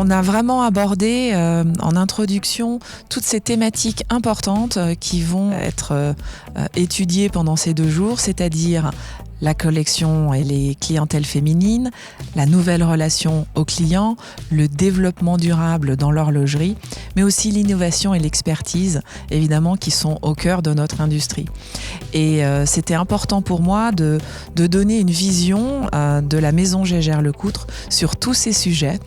On a vraiment abordé en introduction toutes ces thématiques importantes qui vont être étudiées pendant ces 2 jours, c'est-à-dire la collection et les clientèles féminines, la nouvelle relation aux clients, le développement durable dans l'horlogerie, mais aussi l'innovation et l'expertise, évidemment, qui sont au cœur de notre industrie. Et c'était important pour moi de donner une vision de la maison Gégère-Lecoutre sur tous ces sujets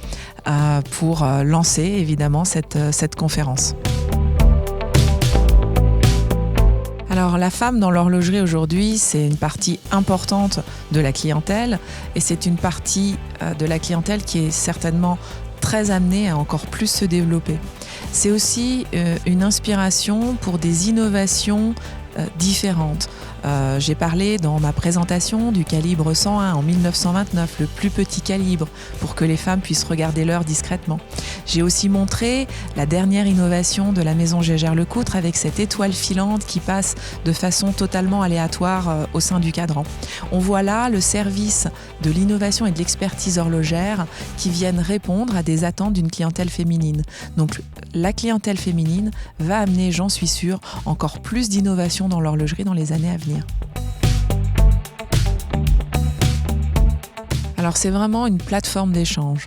pour lancer, évidemment, cette conférence. Alors la femme dans l'horlogerie aujourd'hui, c'est une partie importante de la clientèle et c'est une partie de la clientèle qui est certainement très amenée à encore plus se développer. C'est aussi une inspiration pour des innovations différentes. J'ai parlé dans ma présentation du calibre 101 en 1929, le plus petit calibre, pour que les femmes puissent regarder l'heure discrètement. J'ai aussi montré la dernière innovation de la maison Gégère-Lecoutre avec cette étoile filante qui passe de façon totalement aléatoire au sein du cadran. On voit là le service de l'innovation et de l'expertise horlogère qui viennent répondre à des attentes d'une clientèle féminine. Donc la clientèle féminine va amener, j'en suis sûre, encore plus d'innovation dans l'horlogerie dans les années à venir. Alors c'est vraiment une plateforme d'échange.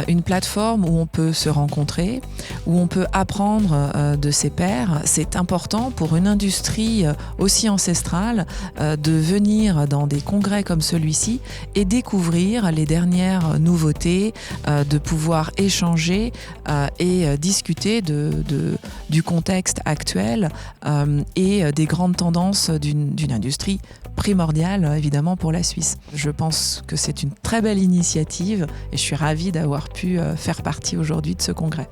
Une plateforme où on peut se rencontrer, où on peut apprendre de ses pairs. C'est important pour une industrie aussi ancestrale de venir dans des congrès comme celui-ci et découvrir les dernières nouveautés, de pouvoir échanger et discuter du contexte actuel et des grandes tendances d'une industrie primordiale évidemment pour la Suisse. Je pense que c'est une très belle initiative et je suis ravie d'avoir pu faire partie aujourd'hui de ce congrès.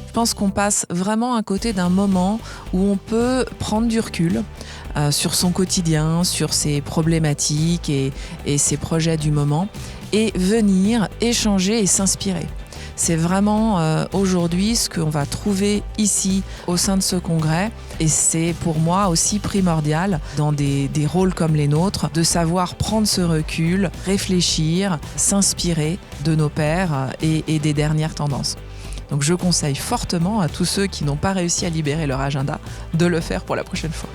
Je pense qu'on passe vraiment à côté d'un moment où on peut prendre du recul sur son quotidien, sur ses problématiques et ses projets du moment et venir échanger et s'inspirer. C'est vraiment aujourd'hui ce qu'on va trouver ici au sein de ce congrès et c'est pour moi aussi primordial dans des rôles comme les nôtres de savoir prendre ce recul, réfléchir, s'inspirer de nos pairs et des dernières tendances. Donc je conseille fortement à tous ceux qui n'ont pas réussi à libérer leur agenda de le faire pour la prochaine fois.